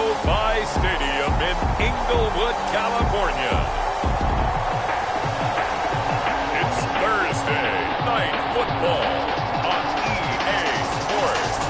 SoFi Stadium in Inglewood, California. It's Thursday Night Football on EA Sports.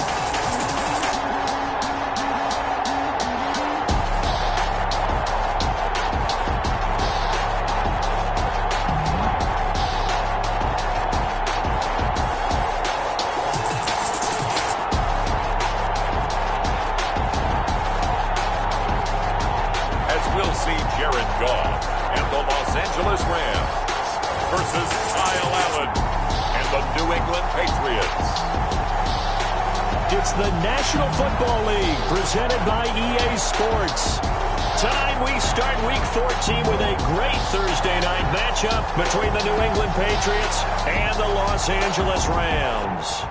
We'll see Jared Goff and the Los Angeles Rams versus Kyle Allen and the New England Patriots. It's the National Football League presented by EA Sports. Tonight we start Week 14 with a great Thursday night matchup between the New England Patriots and the Los Angeles Rams.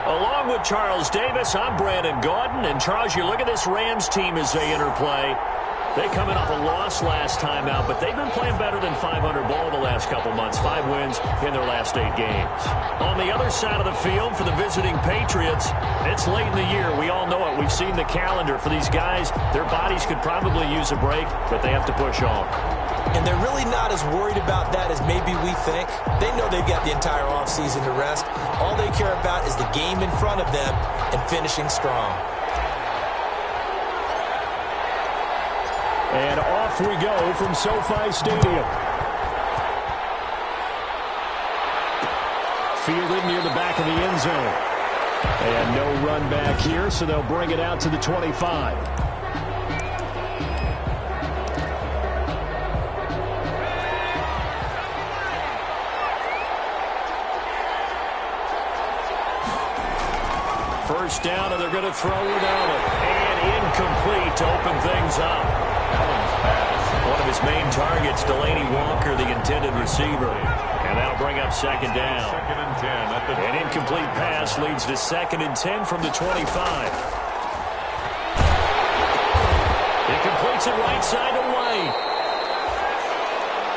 Along with Charles Davis, I'm Brandon Gaudin. And Charles, you look at this Rams team as they interplay. They coming off a loss last time out, but they've been playing better than 500 ball the last couple months. 5 wins in their last 8 games. On the other side of the field for the visiting Patriots, it's late in the year. We all know it. We've seen the calendar for these guys. Their bodies could probably use a break, but they have to push on. And they're really not as worried about that as maybe we think. They know they've got the entire offseason to rest. All they care about is the game in front of them and finishing strong. And off we go from SoFi Stadium. Fielded near the back of the end zone. And no run back here, so they'll bring it out to the 25. First down, and they're going to throw without it. And incomplete to open things up. One of his main targets, Delaney Walker, the intended receiver. And that'll bring up second down. Second and 10. An incomplete pass leads to second and 10 from the 25. He completes it right side away.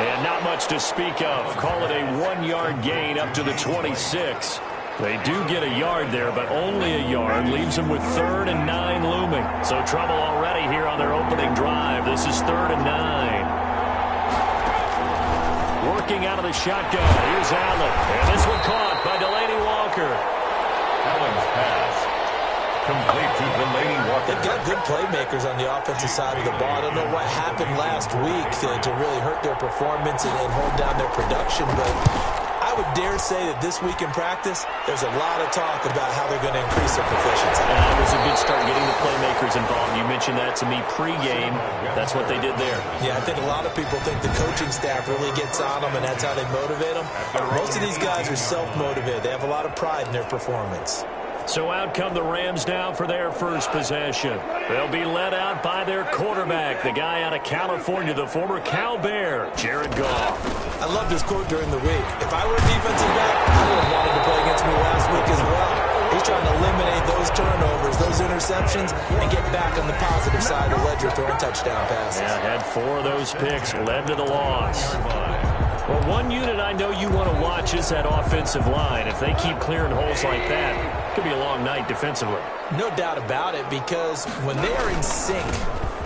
And not much to speak of. Call it a 1-yard gain up to the 26. They do get a yard there, but only a yard. Leaves them with 3rd and 9 looming. So trouble already here on their opening drive. This is 3rd and 9. Working out of the shotgun. Here's Allen. And this one caught by Delaney Walker. Allen's pass. Complete to Delaney Walker. They've got good playmakers on the offensive side of the ball. I don't know what happened last week to really hurt their performance and hold down their production, but I would dare say that this week in practice, there's a lot of talk about how they're going to increase their proficiency. It was a good start getting the playmakers involved. You mentioned that to me pregame. That's what they did there. Yeah, I think a lot of people think the coaching staff really gets on them, and that's how they motivate them. Most of these guys are self-motivated. They have a lot of pride in their performance. So out come the Rams now for their first possession. They'll be led out by their quarterback, the guy out of California, the former Cal Bear, Jared Goff. I loved his quote during the week. If I were a defensive back, I would have wanted to play against me last week as well. He's trying to eliminate those turnovers, those interceptions, and get back on the positive side of the ledger throwing touchdown passes. Yeah, had 4 of those picks, led to the loss. Well, one unit I know you want to watch is that offensive line. If they keep clearing holes like that, it could be a long night defensively. No doubt about it, because when they are in sync,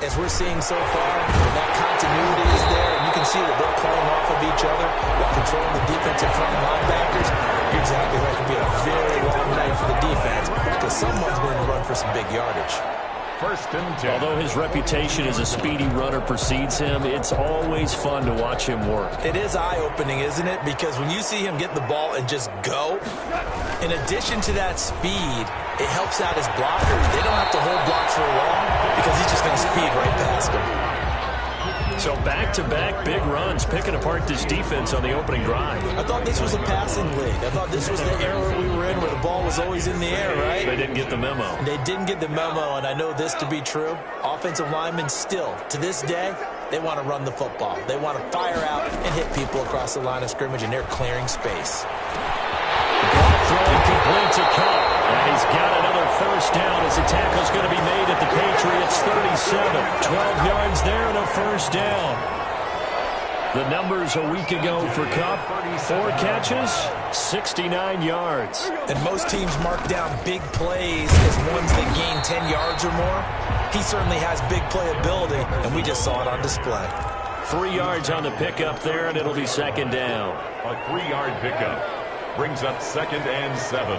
as we're seeing so far, when that continuity is there, and you can see that they're playing off of each other while controlling the defensive front linebackers, you're exactly right. It could be a very long night for the defense because someone's going to run for some big yardage. First and 10. Although his reputation as a speedy runner precedes him, it's always fun to watch him work. It is eye-opening, isn't it? Because when you see him get the ball and just go, in addition to that speed, it helps out his blockers. They don't have to hold blocks for long because he's just going to speed right past them. So back-to-back big runs, picking apart this defense on the opening drive. I thought this was a passing league. I thought this was the era we were in where the ball was always in the air, right? They didn't get the memo. They didn't get the memo, and I know this to be true. Offensive linemen still, to this day, they want to run the football. They want to fire out and hit people across the line of scrimmage, and they're clearing space. Goff throwing complete to Cup. And he's got another first down as the tackle's going to be made at the Patriots 37. 12 yards there and a first down. The numbers a week ago for Kupp: 4 catches, 69 yards. And most teams mark down big plays as ones that gain 10 yards or more. He certainly has big playability, and we just saw it on display. 3 yards on the pickup there, and it'll be second down. A 3-yard pickup brings up 2nd and 7.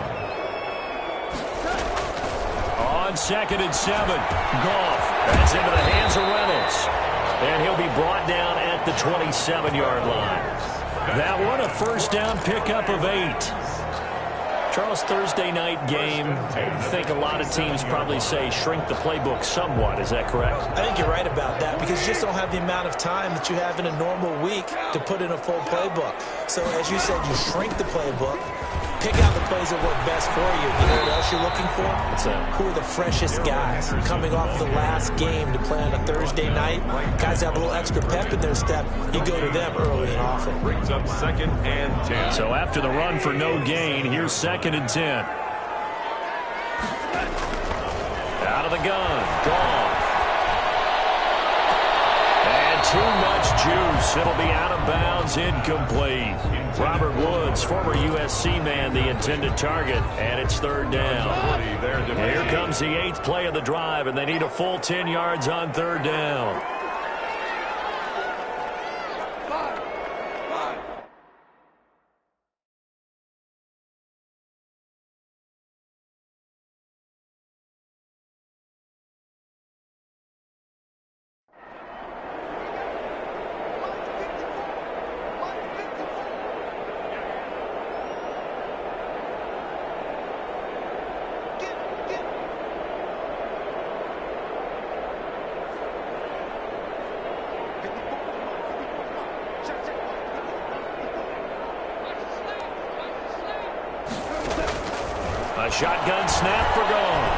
On 2nd and 7, Goff. That's into the hands of Reynolds. And he'll be brought down at the 27-yard line. That one, a first down pickup of 8. Charles, Thursday night game, I think a lot of teams probably say shrink the playbook somewhat. Is that correct? I think you're right about that because you just don't have the amount of time that you have in a normal week to put in a full playbook. So as you said, you shrink the playbook, pick out the plays that work best for you. You know what else you're looking for? What's that? Who are the freshest guys coming off the last game to play on a Thursday night? Guys have a little extra pep in their step. You go to them early and often. Brings up 2nd and 10. So after the run for no gain, here's 2nd and 10. Out of the gun, Goff. And too much juice. It'll be out of bounds, incomplete. Robert Woods, former USC man, the intended target, and it's 3rd down. Here comes the 8th play of the drive, and they need a full 10 yards on 3rd down. A shotgun snap for Goff.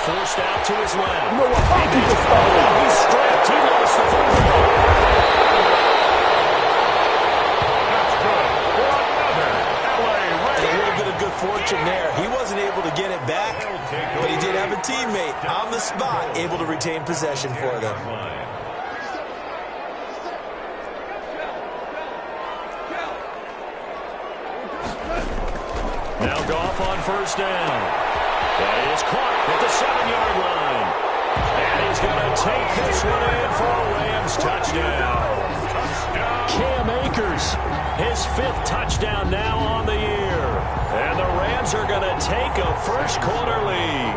Forced out to his left. He's strapped. He lost the football. That's good for another LA And a Rams. little bit of good fortune there. He wasn't able to get it back, but he did have a teammate on the spot able to retain possession for them. Now Goff on first down. That is caught at the 7-yard line. And he's going to take this one in for a Rams touchdown. Cam Akers, his 5th touchdown now on the year. And the Rams are going to take a first-quarter lead.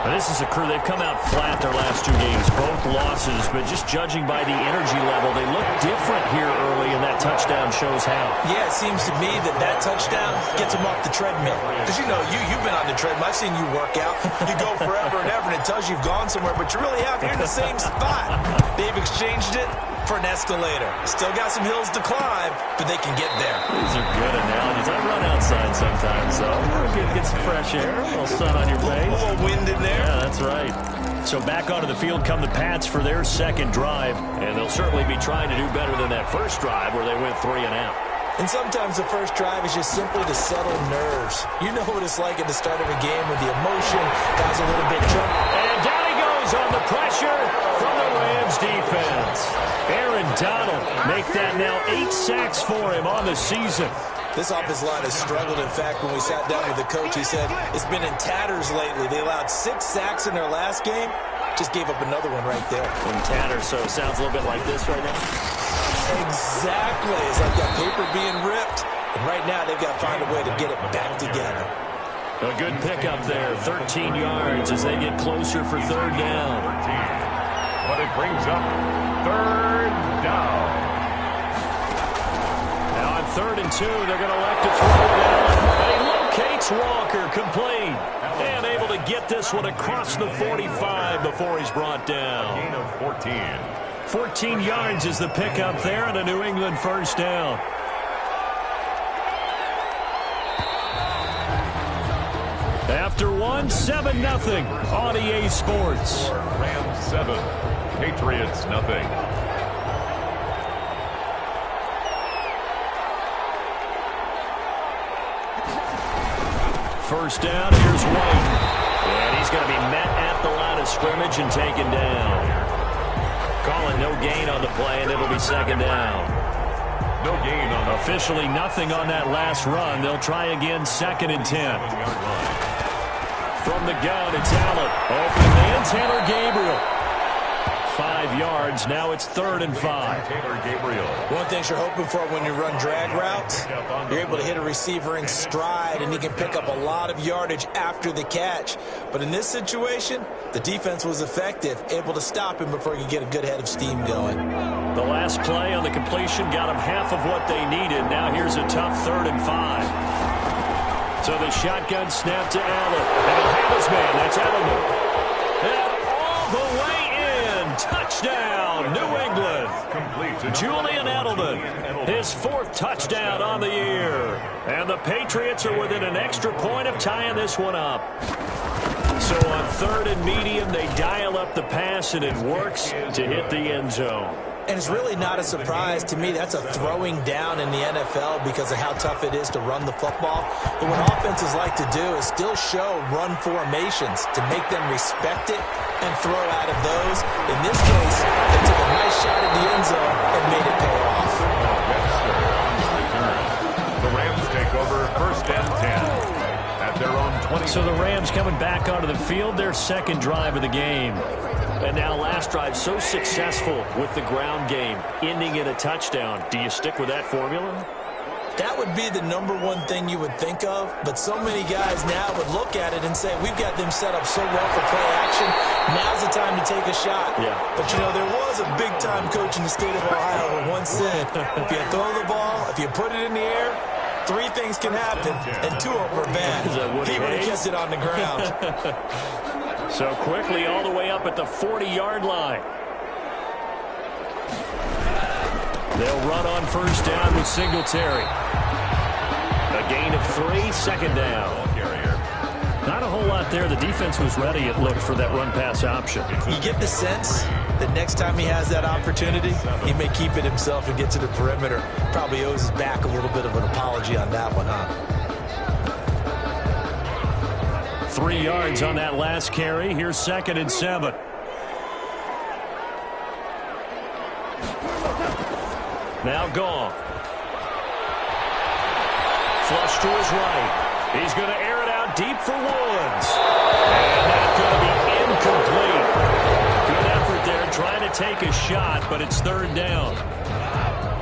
Now, this is a crew. They've come out flat their last 2 games, both losses. But just judging by the energy level, they look different here early, and that touchdown shows how. Yeah, it seems to me that touchdown gets them off the treadmill. Because, you know, you've been on the treadmill. I've seen you work out. You go forever and ever, and it tells you you've gone somewhere, but you really have. You're in the same spot. They've exchanged it for an escalator. Still got some hills to climb, but they can get there. These are good analogies. I run outside sometimes, so get some fresh air, a little sun on your face. A little wind in there. Yeah, that's right. So back onto the field come the Pats for their 2nd drive, and they'll certainly be trying to do better than that first drive where they went 3 and out. And sometimes the first drive is just simply to settle nerves. You know what it's like at the start of a game with the emotion, guys a little bit drunk. And down he goes on the pressure from the Rams defense. Aaron Donald make that now 8 sacks for him on the season. This offensive line has struggled. In fact, when we sat down with the coach, he said it's been in tatters lately. They allowed 6 sacks in their last game. Just gave up another one right there. In tatters, so it sounds a little bit like this right now. Exactly. It's like that paper being ripped. And right now, they've got to find a way to get it back together. A good pickup there, 13 yards as they get closer for 3rd down. But it brings up 3rd down. Now on 3rd and 2, they're going to elect to throw it down. And he locates Walker, complete. And able to get this one across the 45 before he's brought down. Gain of 14. 14 yards is the pickup there and a New England first down. After one, 7-0 on EA Sports. Rams 7, Patriots nothing. first down. Here's White. And he's going to be met at the line of scrimmage and taken down. Calling no gain on the play, and it'll be second down. No gain on the Officially nothing on that last run. They'll try again, 2nd and 10. From the gun, it's Allen. Open man, Taylor Gabriel. 5 yards. Now it's 3rd and 5. Taylor Gabriel. One thing you're hoping for when you run drag routes, you're able to hit a receiver in stride, and he can pick up a lot of yardage after the catch. But in this situation, the defense was effective, able to stop him before he could get a good head of steam going. The last play on the completion got him half of what they needed. Now here's a tough 3rd and 5. So the shotgun snap to Allen. And he'll have his man. That's Allen. And all the way in. Touchdown, New England. Julian Edelman, his 4th touchdown on the year. And the Patriots are within an extra point of tying this one up. So on 3rd and medium, they dial up the pass, and it works to hit the end zone. And it's really not a surprise to me. That's a throwing down in the NFL because of how tough it is to run the football. But what offenses like to do is still show run formations to make them respect it and throw out of those. In this case, they took a nice shot at the end zone and made it pay off. The Rams take over 1st and 10 at their own 20. So the Rams coming back onto the field, their 2nd drive of the game. And now last drive so successful with the ground game, ending in a touchdown. Do you stick with that formula? That would be the #1 thing you would think of, but so many guys now would look at it and say, we've got them set up so well for play action, now's the time to take a shot. Yeah. But, you know, there was a big-time coach in the state of Ohio who once said, if you throw the ball, if you put it in the air, 3 things can happen, and 2 of them are bad. He would have kept it on the ground. So quickly all the way up at the 40-yard line. They'll run on 1st down with Singletary. A gain of 3, 2nd down. Not a whole lot there. The defense was ready, it looked, for that run-pass option. You get the sense that next time he has that opportunity, he may keep it himself and get to the perimeter. Probably owes his back a little bit of an apology on that one, huh? 3 yards on that last carry. Here's 2nd and 7. Now gone. Flush to his right. He's going to air it out deep for Woods. And that's going to be incomplete. Good effort there trying to take a shot, but it's 3rd down.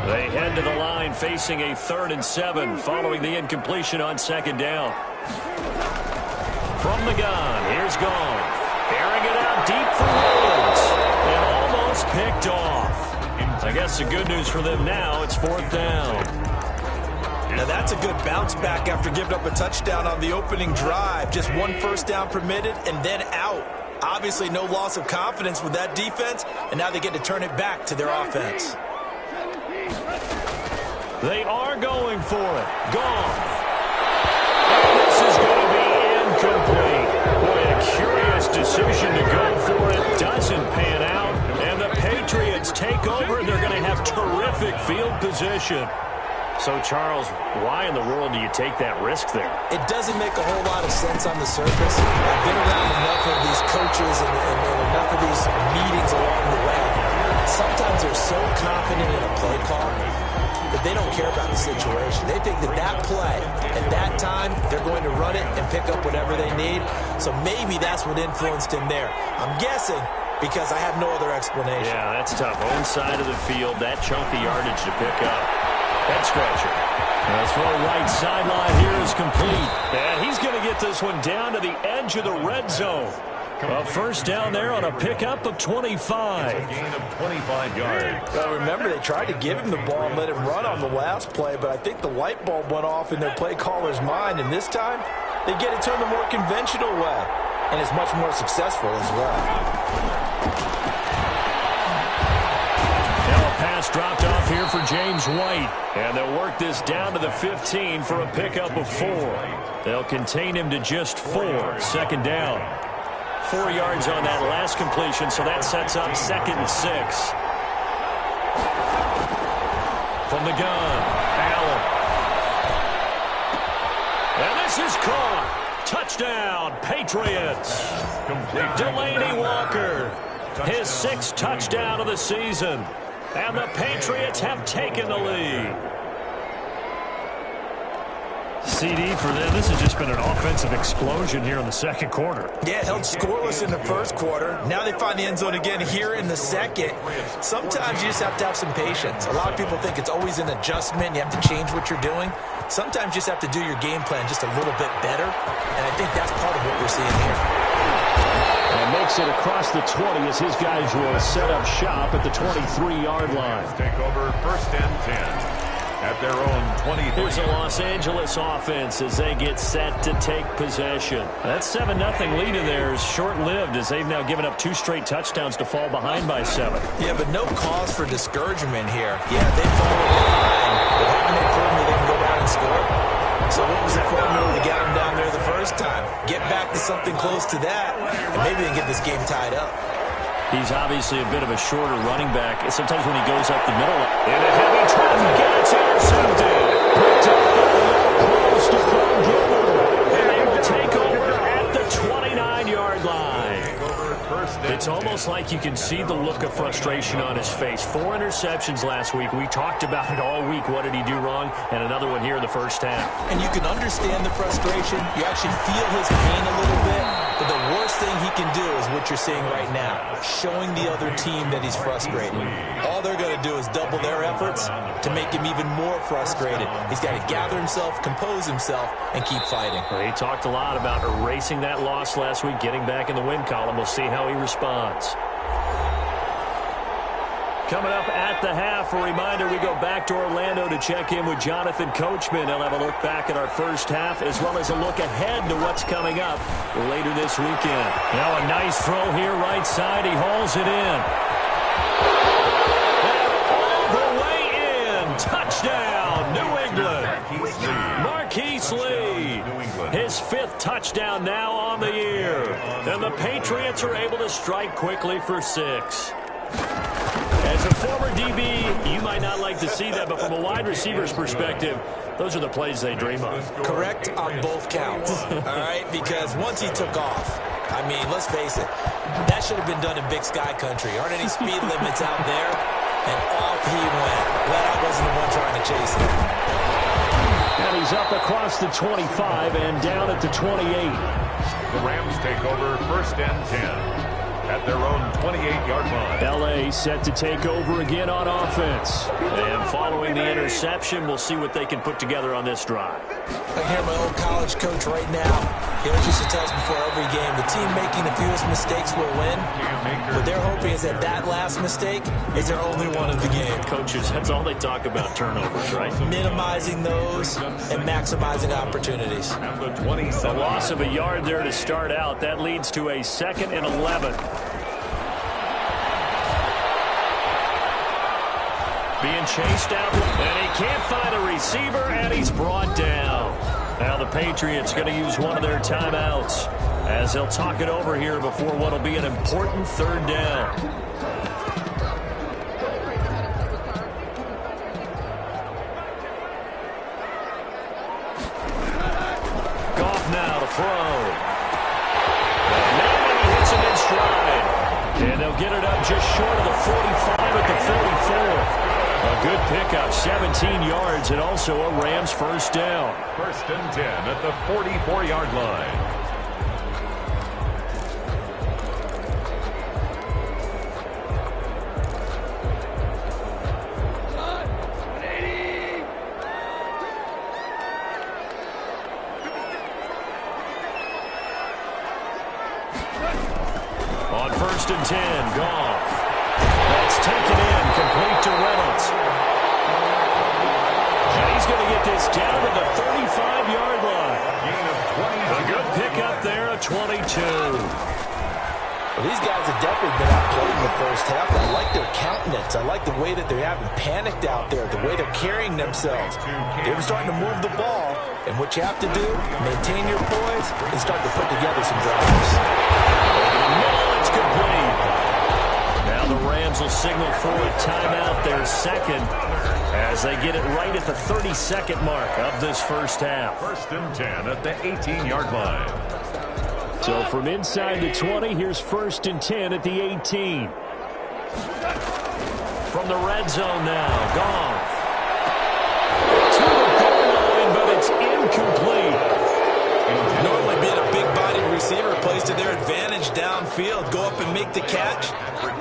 They head to the line facing a 3rd and 7 following the incompletion on 2nd down. From the gun, here's Gone. Airing it out deep for Woods. And almost picked off. I guess the good news for them now, it's 4th down. Now that's a good bounce back after giving up a touchdown on the opening drive. Just 1 1st down permitted and then out. Obviously no loss of confidence with that defense, and now they get to turn it back to their offense. They are going for it. Gone. And this is going to be incomplete. Boy, a curious decision to go for it. Doesn't pan out. And the Patriots take over. They're going to have terrific field position. So, Charles, why in the world do you take that risk there? It doesn't make a whole lot of sense on the surface. I've been around enough of these coaches and enough of these meetings along the way. Sometimes they're so confident in a play call that they don't care about the situation. They think that that play, at that time, they're going to run it and pick up whatever they need. So maybe that's what influenced him there. I'm guessing because I have no other explanation. Yeah, that's tough. Own side of the field, that chunky yardage to pick up. Head scratcher. As for a right sideline here is complete. And he's going to get this one down to the edge of the red zone. A 1st down there on a pickup of 25. It's a gain of 25 yards. Well, remember, they tried to give him the ball and let him run on the last play, but I think the light bulb went off in their play caller's mind, and this time they get it turned the more conventional way, and it's much more successful as well. Now a pass dropped off here for James White, and they'll work this down to the 15 for a pickup of 4. They'll contain him to just 4. 2nd down. 4 yards on that last completion, so that sets up 2nd and 6. From the gun, Allen. And this is caught. Touchdown, Patriots. Delaney Walker, his 6th touchdown of the season. And the Patriots have taken the lead. CD for them. This has just been an offensive explosion here in the second quarter. Yeah, held scoreless in the first quarter. Now they find the end zone again here in the second. Sometimes you just have to have some patience. A lot of people think it's always an adjustment. You have to change what you're doing. Sometimes you just have to do your game plan just a little bit better. And I think that's part of what we're seeing here. And makes it across the 20 as his guys will set up shop at the 23-yard line. Take over 1st and 10. At their own 23. Here's the Los Angeles offense as they get set to take possession. That 7-0 lead in there is short-lived as they've now given up 2 straight touchdowns to fall behind by 7. Yeah, but no cause for discouragement here. Yeah, they fallen behind, but haven't they proven that they can go down and score? So what was the formula to get them down there the first time? Get back to something close to that, and maybe they can get this game tied up. He's obviously a bit of a shorter running back. Sometimes when he goes up the middle, in a heavy traffic, and it's intercepted. Picked up close to full dribble. And they will take over at the 29-yard line. It's almost like you can see the look of frustration on his face. 4 interceptions last week. We talked about it all week. What did he do wrong? And another one here in the first half. And you can understand the frustration. You actually feel his pain a little bit. But the worst thing he can do is what you're seeing right now, showing the other team that he's frustrated. All they're going to do is double their efforts to make him even more frustrated. He's got to gather himself, compose himself, and keep fighting. Well, he talked a lot about erasing that loss last week, getting back in the win column. We'll see how he responds. Coming up at the half, a reminder, we go back to Orlando to check in with Jonathan Coachman. He'll have a look back at our first half as well as a look ahead to what's coming up later this weekend. Now a nice throw here right side. He hauls it in. All the way in. Touchdown, New England. Marquise Lee. His 5th touchdown now on the year. And the Patriots are able to strike quickly for 6. As a former DB, you might not like to see that, but from a wide receiver's perspective, those are the plays they dream of. Correct on both counts, all right? Because once he took off, I mean, let's face it, that should have been done in Big Sky country. Aren't any speed limits out there? And off he went. Glad I wasn't the one trying to chase him. And he's up across the 25 and down at the 28. The Rams take over 1st and 10. At their own 28-yard line. L.A. set to take over again on offense. And following the interception, we'll see what they can put together on this drive. I hear my old college coach right now. He always used to tell us before every game, the team making the fewest mistakes will win. What they're hoping is that that last mistake is their only one of the game. Coaches, that's all they talk about, turnovers, right? Minimizing those and maximizing opportunities. A loss of a yard there to start out. That leads to a 2nd and 11. Being chased out, and he can't find a receiver, and he's brought down. Now the Patriots going to use one of their timeouts as they'll talk it over here before what will be an important 3rd down. Goff now to throw. And he hits him in stride. And they'll get it up just short of the 45 at the 44. A good pickup, 17 yards, and also a Rams 1st down. 1st and 10 at the 44-yard line. On 1st and 10, Goff. That's taken in, complete to Reynolds. And he's going to get this down to the 35-yard line. A good pickup there, a 22. Well, these guys have definitely been outplayed in the first half. I like their countenance. I like the way that they haven't panicked out there, the way they're carrying themselves. They're starting to move the ball, and what you have to do, maintain your poise and start to put together some drives. It's complete. Now the Rams will signal for a timeout, their 2nd. as they get it right at the 32nd mark of this first half. 1st and 10 at the 18-yard line. So from inside the 20, here's 1st and 10 at the 18. From the red zone now, Goff. To the goal line, but it's incomplete. Normally being a big-bodied receiver plays to their advantage downfield. Go up and make the catch,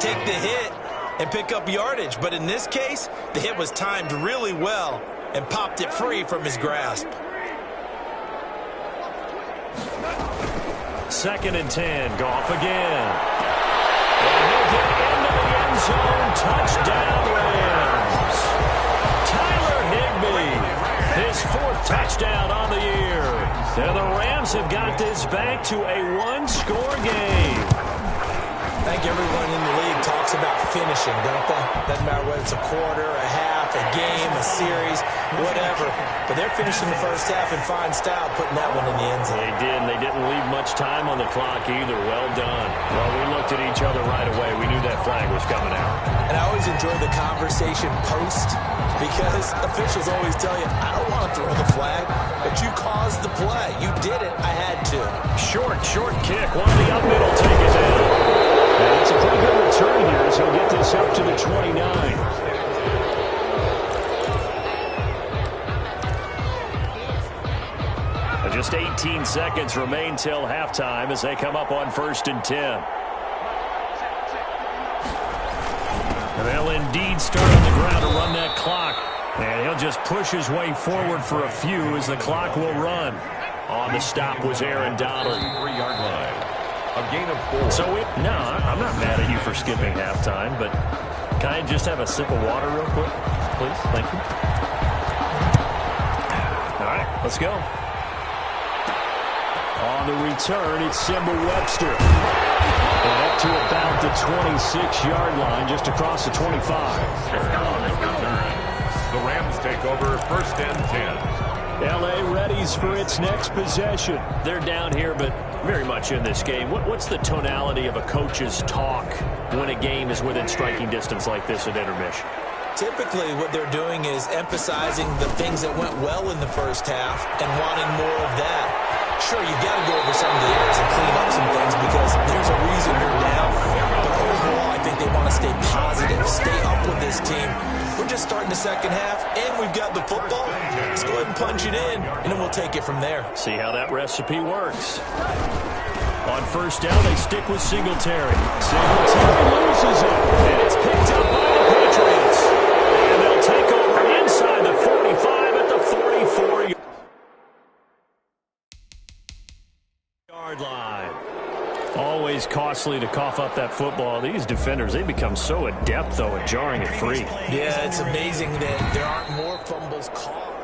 take the hit, and pick up yardage. But in this case, the hit was timed really well and popped it free from his grasp. 2nd and 10, Goff again. And he'll get into the end zone. Touchdown, Rams. Tyler Higbee, his 4th touchdown on the year. And the Rams have got this back to a one-score game. I think everyone in the league talks about finishing, don't they? Doesn't matter whether it's a quarter, a half, a game, a series, whatever. But they're finishing the first half in fine style, putting that one in the end zone. They did, and they didn't leave much time on the clock either. Well done. Well, we looked at each other right away. We knew that flag was coming out. And I always enjoy the conversation post because officials always tell you, I don't want to throw the flag, but you caused the play. You did it. I had to. Short kick. One of the up middle take it down. And it's a pretty good return here, so he'll get this up to the 29. Just 18 seconds remain till halftime as they come up on 1st and 10. And they'll indeed start on the ground to run that clock. And he'll just push his way forward for a few as the clock will run. On the stop was Aaron Donald. 3-yard line. A gain of 4. So, I'm not mad at you for skipping halftime, but can I just have a sip of water real quick, please? Thank you. All right, let's go. On the return, it's Simba Webster. And up to about the 26-yard line, just across the 25. The Rams take over 1st and 10. L.A. readies for its next possession. They're down here, but very much in this game. What's the tonality of a coach's talk when a game is within striking distance like this at intermission? Typically, what they're doing is emphasizing the things that went well in the first half and wanting more of that. Sure, you've got to go over some of the errors and clean up some things because there's a reason you're down. But overall, I think they want to stay positive, stay up with this team. We're just starting the second half, and we've got the football. Let's go ahead and punch it in, and then we'll take it from there. See how that recipe works. On 1st down, they stick with Singletary. Singletary loses it, and it's picked up by the Patriots. And they'll take over inside the 45 at the 44-yard line. Always costly to cough up that football. These defenders, they become so adept, though, at jarring it free. Yeah, it's amazing that there aren't more fumbles caught.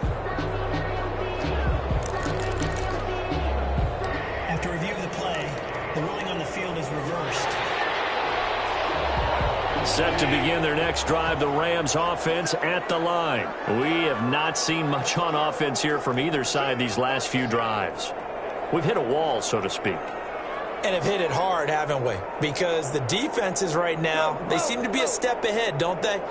After review of the play, the ruling on the field is reversed. Set to begin their next drive, the Rams offense at the line. We have not seen much on offense here from either side these last few drives. We've hit a wall, so to speak. And have hit it hard, haven't we? Because the defenses right now, they seem to be a step ahead, don't they?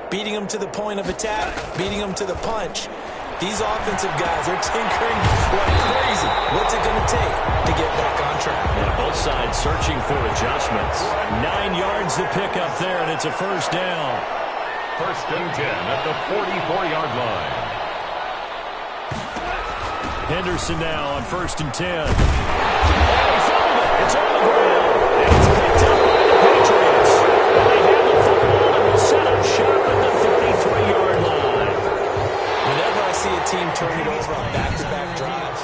Beating them to the point of attack, beating them to the punch. These offensive guys are tinkering like crazy. What's it going to take to get back on track? Yeah, both sides searching for adjustments. 9 yards to pick up there, and it's a 1st down. 1st and 10 at the 44-yard line. Henderson now on 1st and 10. It's on the ground, and it's picked up by the Patriots. And they have the football and will set up shop at the 33-yard line. Whenever I see a team turn it over on back-to-back drives.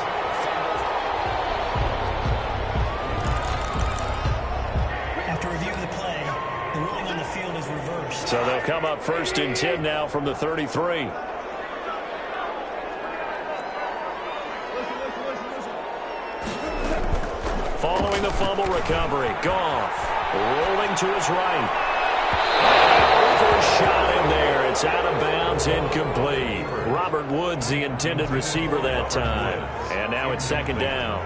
After review of the play, the ruling on the field is reversed. So they'll come up 1st and 10 now from the 33. Following the fumble recovery, Goff rolling to his right. Overshot him there. It's out of bounds, incomplete. Robert Woods, the intended receiver that time. And now it's 2nd down.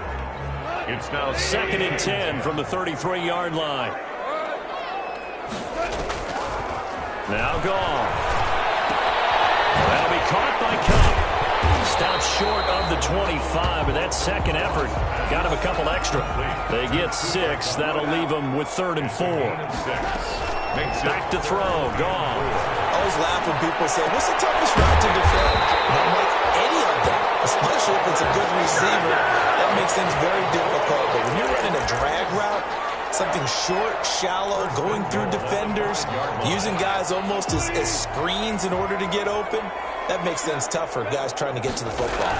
It's now 2nd and 10 from the 33-yard line. Now Goff. up short of the 25, but that second effort got him a couple extra. They get 6. That'll leave them with 3rd and 4. Back to throw. Goff. I always laugh when people say, what's the toughest route to defend? Not like any of them, especially if it's a good receiver. That makes things very difficult. But when you're running a drag route, something short, shallow, going through defenders, using guys almost as screens in order to get open, that makes things tough for guys trying to get to the football.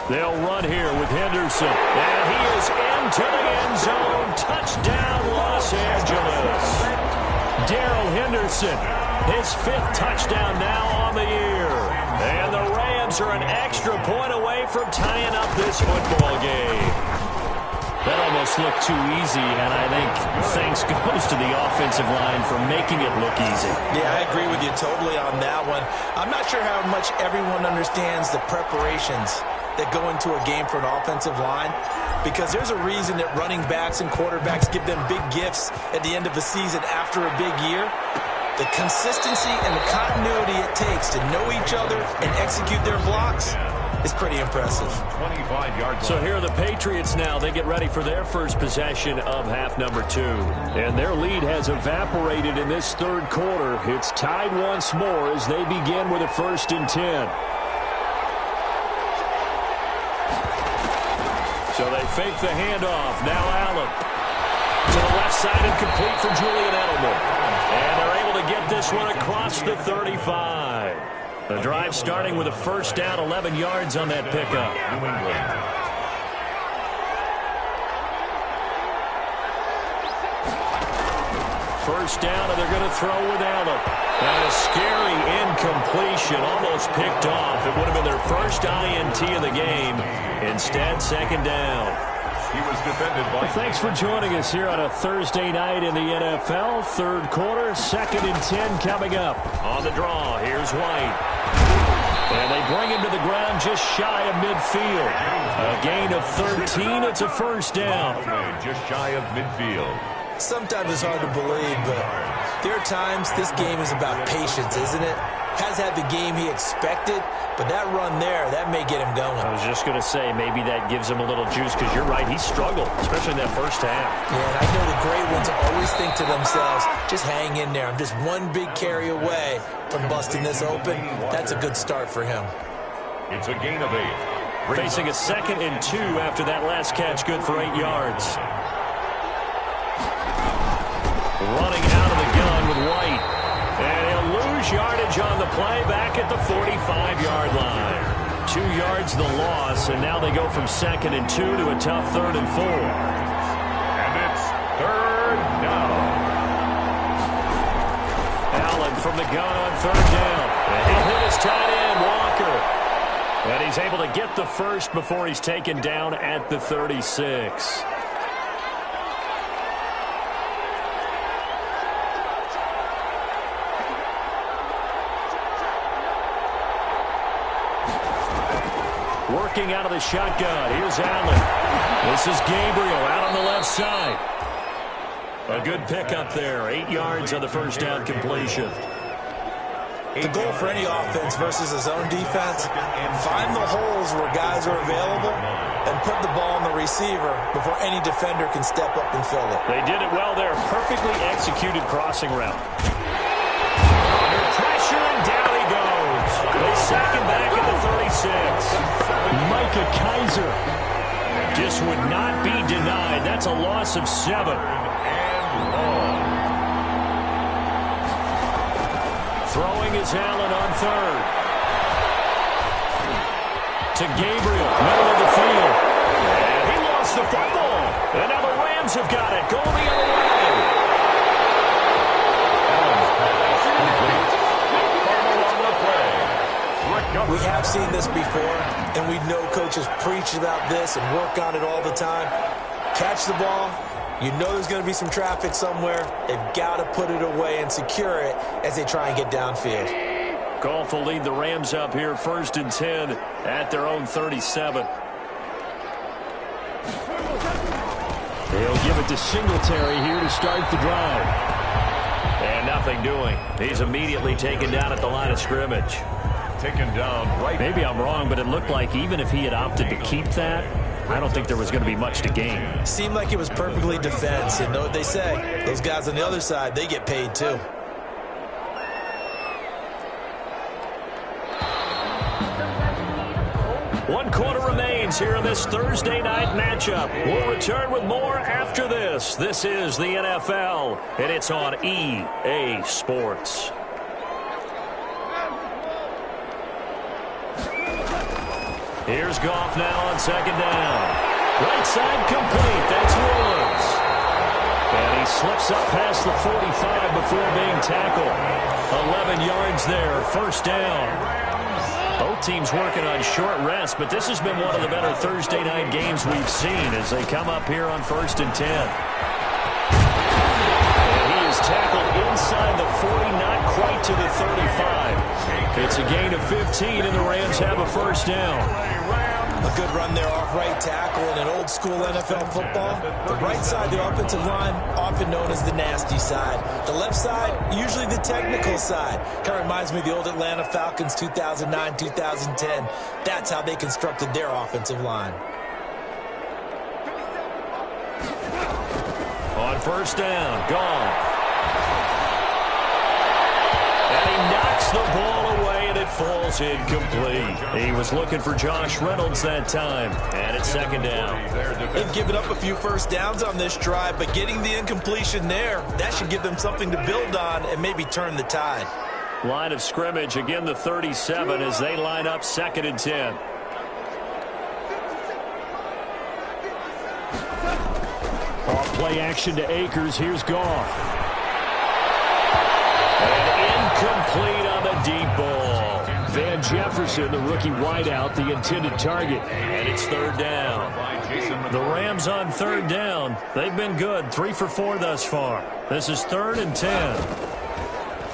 They'll run here with Henderson. And he is into the end zone. Touchdown, Los Angeles. Darrell Henderson, his 5th touchdown now on the year. And the Rams are an extra point away from tying up this football game. That almost looked too easy, and I think thanks goes to the offensive line for making it look easy. Yeah, I agree with you totally on that one. I'm not sure how much everyone understands the preparations that go into a game for an offensive line, because there's a reason that running backs and quarterbacks give them big gifts at the end of the season after a big year. The consistency and the continuity it takes to know each other and execute their blocks is pretty impressive. 25-yard. So here are the Patriots now. They get ready for their first possession of half number 2. And their lead has evaporated in this 3rd quarter. It's tied once more as they begin with a 1st and 10. So they fake the handoff. Now Allen to the left side and complete for Julian Edelman. And they're able to get this one across the 35. The drive starting with a 1st down, 11 yards on that pickup. New England. First down, and they're going to throw with Allen. And a scary incompletion, almost picked off. It would have been their first INT of the game. Instead, 2nd down. He was defended by... Well, thanks for joining us here on a Thursday night in the NFL. 3rd quarter, 2nd and 10 coming up. On the draw, here's White. And they bring him to the ground just shy of midfield. A gain of 13. It's a 1st down. Just shy of midfield. Sometimes it's hard to believe, but there are times this game is about patience, isn't it? Has had the game he expected, but that run there, that may get him going. I was just going to say, maybe that gives him a little juice, because you're right, he struggled, especially in that 1st half. Yeah, and I know the great ones always think to themselves, just hang in there. I'm just one big carry away from busting this open. That's a good start for him. It's a gain of 8. Facing a 2nd and 2 after that last catch, good for 8 yards. Running out of the gun with White. And he'll lose yardage on the play back at the 45-yard line. 2 yards the loss, and now they go from 2nd and 2 to a tough 3rd and 4. And it's 3rd down. Allen from the gun on 3rd down. And he'll hit his tight end, Walker. And he's able to get the first before he's taken down at the 36. Working out of the shotgun. Here's Allen. This is Gabriel out on the left side. A good pickup there. 8 yards on the 1st down completion. The goal for any offense versus a zone defense, find the holes where guys are available and put the ball on the receiver before any defender can step up and fill it. They did it well there. Perfectly executed crossing route. Under pressure, and down he goes. They sack him back at the 36. Micah Kaiser just would not be denied. That's a loss of 7. Throwing is Allen on 3rd. To Gabriel, middle of the field. And he lost the football. And now the Rams have got it. Going the other way. We have seen this before, and we know coaches preach about this and work on it all the time. Catch the ball. You know there's going to be some traffic somewhere. They've got to put it away and secure it as they try and get downfield. Goff will lead the Rams up here 1st and 10 at their own 37. They'll give it to Singletary here to start the drive. And nothing doing. He's immediately taken down at the line of scrimmage. taken down right. Maybe I'm wrong, but it looked like even if he had opted to keep that, I don't think there was going to be much to gain. Seemed like it was perfectly defense. And know what they say? Those guys on the other side, they get paid too. One quarter remains here in this Thursday night matchup. We'll return with more after this. This is the NFL, and it's on EA Sports. Here's Goff now on second down. Right side complete. That's Woods. And he slips up past the 45 before being tackled. 11 yards there, first down. Both teams working on short rest, but this has been one of the better Thursday night games we've seen as they come up here on 1st and 10. And he is tackled inside the 40, not quite to the 35. It's a gain of 15, and the Rams have a first down. A good run there off right tackle in an old-school NFL football. The right side of the offensive line, often known as the nasty side. The left side, usually the technical side. Kind of reminds me of the old Atlanta Falcons 2009-2010. That's how they constructed their offensive line. On first down, gone. And he knocks the ball away, and it falls incomplete. He was looking for Josh Reynolds that time, and it's second down. They've given up a few first downs on this drive, but getting the incompletion there, that should give them something to build on and maybe turn the tide. Line of scrimmage, again the 37 as they line up 2nd and 10. Off play action to Akers. Here's Goff. And incomplete on the deep ball. Van Jefferson, the rookie wideout, the intended target. And it's third down. The Rams on third down. They've been good. 3 for 4 thus far. This is 3rd and 10.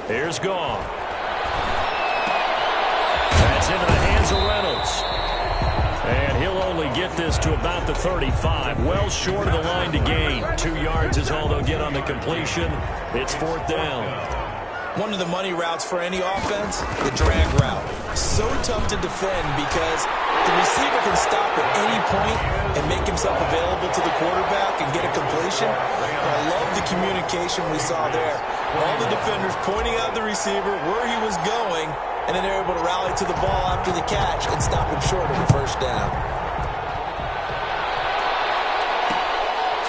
Here's Goff. That's into the hands of Reynolds. And he'll only get this to about the 35. Well short of the line to gain. 2 yards is all they'll get on the completion. It's 4th down. One of the money routes for any offense, the drag route. So tough to defend because the receiver can stop at any point and make himself available to the quarterback and get a completion. I love the communication we saw there. All the defenders pointing out the receiver, where he was going, and then they're able to rally to the ball after the catch and stop him short of the first down.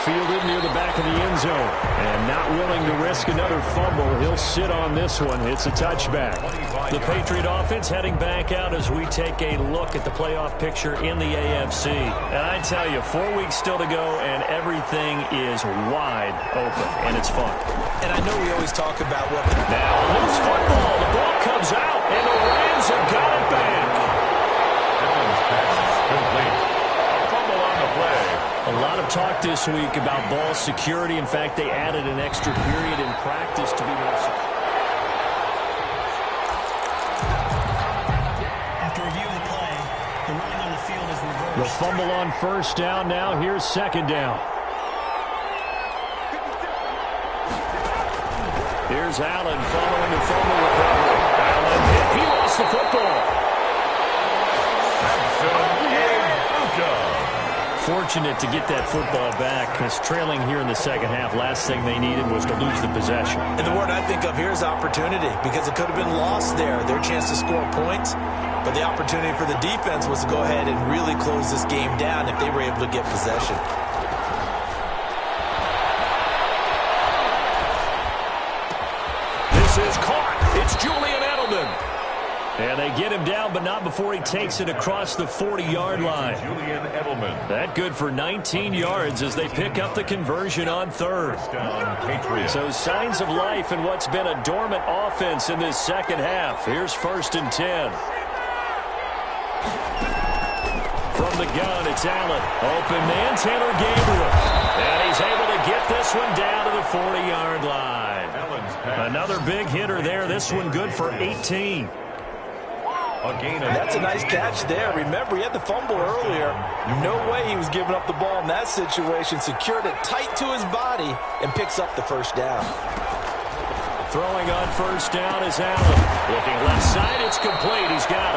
Fielded near the back of the end zone. And not willing to risk another fumble. He'll sit on this one. It's a touchback. The Patriot offense heading back out as we take a look at the playoff picture in the AFC. And I tell you, 4 weeks still to go, and everything is wide open, and it's fun. And I know we always talk about what... Now, loose football. The ball comes out, and the Rams have got it back. Evans' pass is complete. A fumble on the play. A lot of talk this week about ball security. In fact, they added an extra period in practice to be more secure. After reviewing the play, the ruling on the field is reversed. The fumble on first down. Now here's second down. Here's Allen following the fumble recovery. Allen hit. He lost the football. Fortunate to get that football back, because trailing here in the second half, last thing they needed was to lose the possession. And the word I think of here is opportunity, because it could have been lost there, their chance to score points. But the opportunity for the defense was to go ahead and really close this game down if they were able to get possession. This is caught. It's Julian Edelman. And they get him down, but not before he takes it across the 40-yard line. Julian Edelman. That good for 19 yards as they pick up the conversion on third. So signs of life in what's been a dormant offense in this second half. Here's 1st and 10. From the gun, it's Allen. Open man, Taylor Gabriel. And he's able to get this one down to the 40-yard line. Another big hitter there. This one good for 18. That's a nice catch there. Remember, he had the fumble earlier. No way he was giving up the ball in that situation. Secured it tight to his body and picks up the first down. Throwing on first down is Allen. Looking left side, it's complete. He's got it.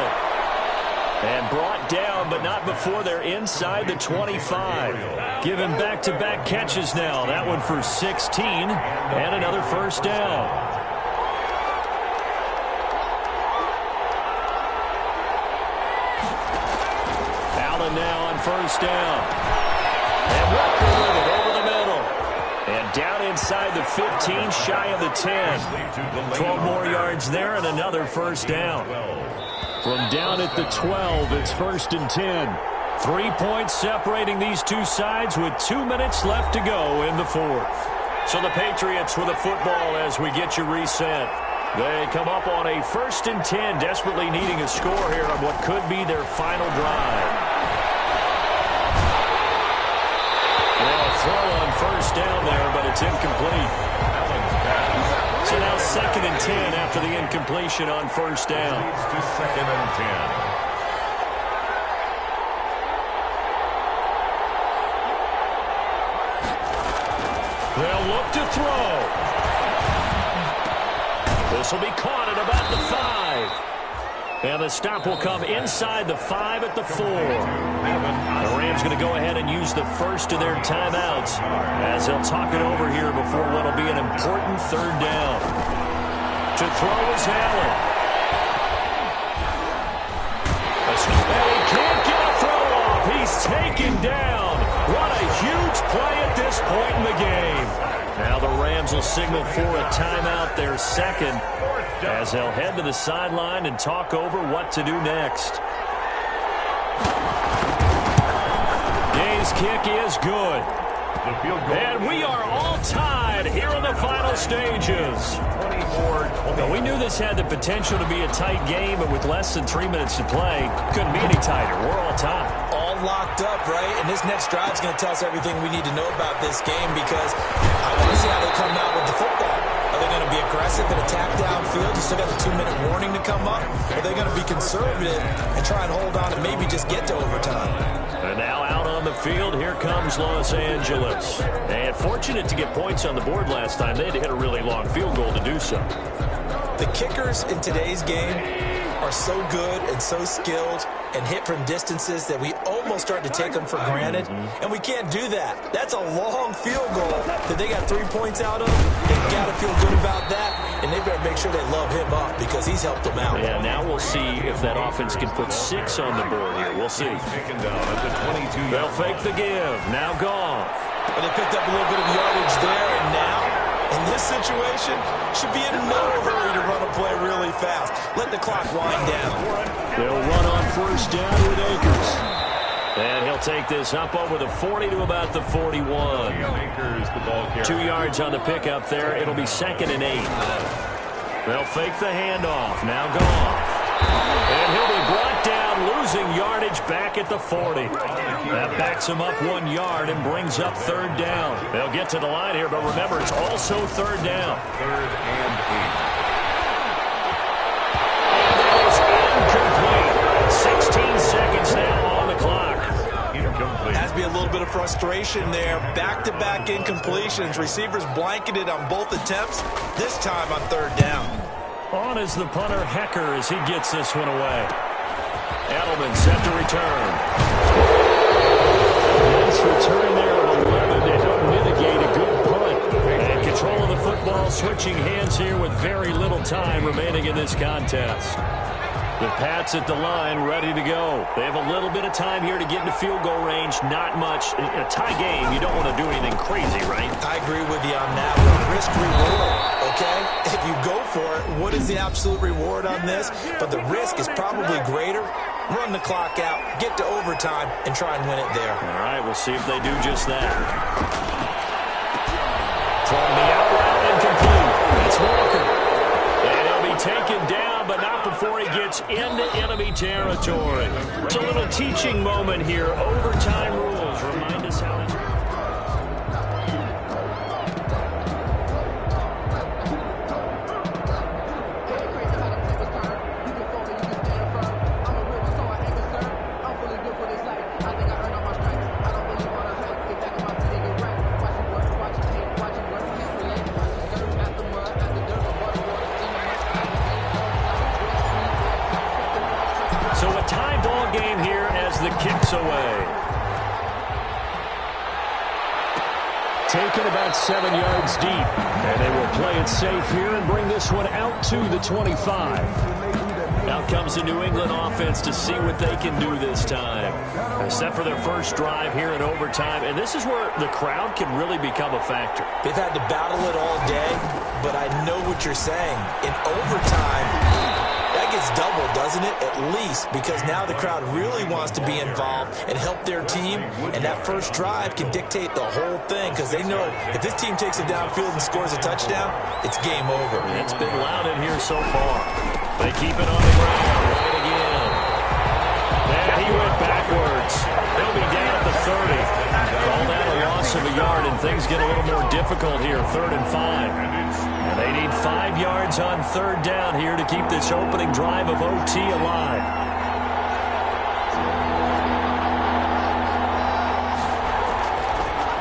And brought down, but not before they're inside the 25. Given back-to-back catches now. That one for 16 and another first down. Allen now on first down. And Walker with it over the middle. And down inside the 15, shy of the 10. 12 more yards there and another first down. From down at the 12, it's 1st and 10. 3 points separating these two sides with 2 minutes left to go in the fourth. So the Patriots with a football as we get you reset. They come up on a 1st and 10, desperately needing a score here on what could be their final drive. They'll throw on first down there, but it's incomplete. So now 2nd and 10 after the incompletion on first down. Leads to 2nd and 10. They'll look to throw. This will be caught at about the 5. And the stop will come inside the 5 at the 4. The Rams going to go ahead and use the first of their timeouts as they'll talk it over here before what will be an important 3rd down. To throw is Allen. And he can't get a throw off. He's taken down. What a huge play at this point in the game. Now the Rams will signal for a timeout, their 2nd, as they'll head to the sideline and talk over what to do next. Gay's kick is good. And we are all tied here in the final stages. Well, we knew this had the potential to be a tight game, but with less than 3 minutes to play, couldn't be any tighter. We're all tied. All locked up, right? And this next drive is going to tell us everything we need to know about this game because I want to see how they come out with the football. Are they going to be aggressive and attack downfield? You still got the 2-minute warning to come up? Are they going to be conservative and try and hold on and maybe just get to overtime? And now out on the field, here comes Los Angeles. And fortunate to get points on the board last time. They had to hit a really long field goal to do so. The kickers in today's game are so good and so skilled and hit from distances that we almost start to take them for granted. And we can't do that. That's a long field goal that they got 3 points out of. They've got to feel good about that, and they better make sure they love him up because he's helped them out. Yeah, now we'll see if that offense can put 6 on the board here. We'll see. They'll fake the give. Now Goff. And they picked up a little bit of yardage there, and now, in this situation, should be in no hurry to run a play really fast. Let the clock wind down. They'll run on first down with Akers. And he'll take this up over the 40 to about the 41. 2 yards on the pickup there. It'll be 2nd and 8. They'll fake the handoff. Now Goff. And he'll be brought down, losing yardage back at the 40. That backs him up 1 yard and brings up 3rd down. They'll get to the line here, but remember, it's also 3rd down. 3rd and 8. 16 seconds now on the clock. Incomplete. Has to be a little bit of frustration there. Back-to-back incompletions. Receivers blanketed on both attempts, this time on 3rd down. On is the punter, Hecker, as he gets this one away. Edelman set to return. Nice return there of 11 to help mitigate a good punt. And control of the football, switching hands here with very little time remaining in this contest. The Pats at the line, ready to go. They have a little bit of time here to get into field goal range. Not much. In a tie game, you don't want to do anything crazy, right? I agree with you on that one. Risk-reward, okay? If you go for it, what is the absolute reward on this? But the risk is probably greater. Run the clock out, get to overtime, and try and win it there. All right, we'll see if they do just that. From the out route, incomplete. That's Walker. And he'll be taken down, but not before he gets into enemy territory. It's a little teaching moment here. Overtime rules. Remind us how to... So a tie ball game here as the kick's away. Taken about 7 yards deep. And they will play it safe here and bring this one out to the 25. Out comes the New England offense to see what they can do this time. Except for their first drive here in overtime. And this is where the crowd can really become a factor. They've had to battle it all day, but I know what you're saying. In overtime, that gets doubled, doesn't it? At least, because now the crowd really wants to be involved and help their team. And that first drive can dictate the whole thing because they know if this team takes it downfield and scores a touchdown, it's game over. It's been loud in here so far. They keep it on the ground right again. And he went backwards. They'll be down at the 30. Call that a loss of a yard, and things get a little more difficult here, 3rd and 5. And they need 5 yards on 3rd down here to keep this opening drive of OT alive.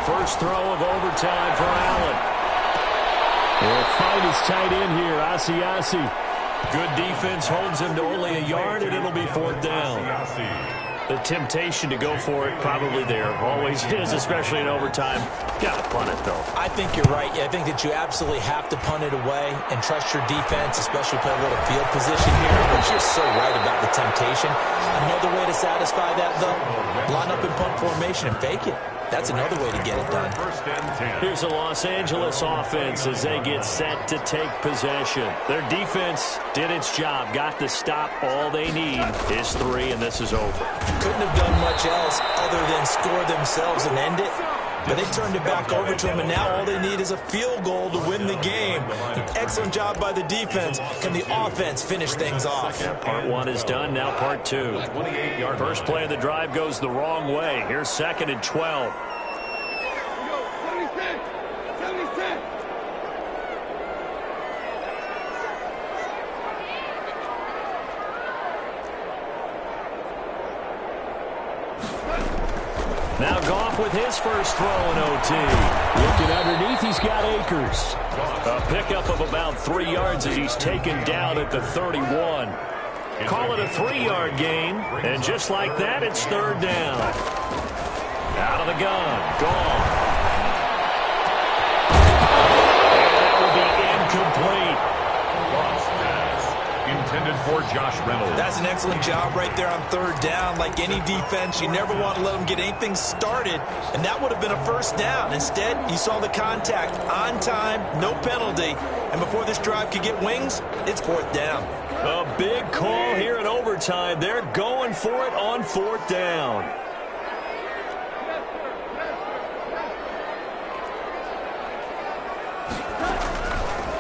First throw of overtime for Allen. He'll find his tight end here, Asiasi. Good defense holds him to only a yard, and it'll be 4th down. The temptation to go for it probably there. Always is, especially in overtime. Got to punt it, though. I think you're right. I think that you absolutely have to punt it away and trust your defense, especially play a little field position here. But you're so right about the temptation. Another way to satisfy that, though, line up in punt formation and fake it. That's another way to get it done. Here's the Los Angeles offense as they get set to take possession. Their defense did its job, got the stop. All they need is 3, and this is over. Couldn't have done much else other than score themselves and end it. But they turned it back over to them, and now all they need is a field goal to win the game. An excellent job by the defense. Can the offense finish things off? Yeah, part 1 is done, now part 2. First play of the drive goes the wrong way. Here's 2nd and 12. Now Goff with his first throw in OT. Looking underneath, he's got Akers. A pickup of about 3 yards as he's taken down at the 31. Call it a 3-yard gain, and just like that, it's 3rd down. Out of the gun, Goff. And that will be incomplete. Intended for Josh Reynolds. That's an excellent job right there on 3rd down. Like any defense, you never want to let them get anything started, and that would have been a 1st down. Instead, you saw the contact on time, no penalty, and before this drive could get wings, it's 4th down. A big call here in overtime. They're going for it on 4th down.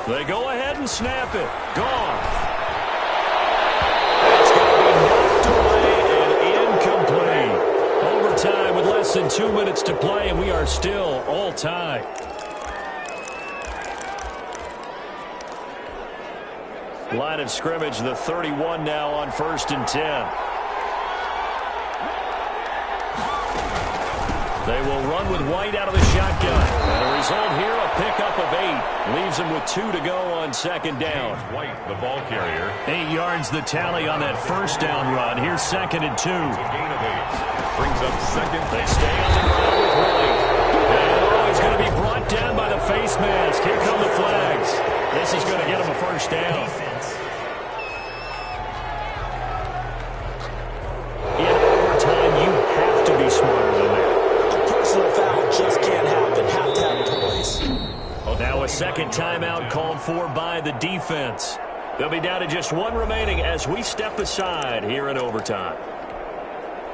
They go ahead and snap it. Goff. Time with less than 2 minutes to play, and we are still all tied. Line of scrimmage, the 31 now on 1st and 10. They will run with White out of the shotgun. And the result here, a pickup of 8. Leaves them with 2 to go on 2nd down. White, the ball carrier. 8 yards the tally on that 1st down run. Here's 2nd and 2. A gain of 8. Brings up 2nd. They stay on the ground with White. And he's going to be brought down by the face mask. Here come the flags. This is going to get him a 1st down. In overtime, you have to be smarter than that. A personal foul just can't happen. Have to have toys. Well, now a 2nd timeout called for by the defense. They'll be down to just 1 remaining as we step aside here in overtime.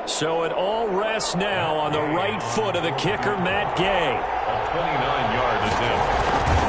So it all rests now on the right foot of the kicker, Matt Gay. A 29-yard attempt.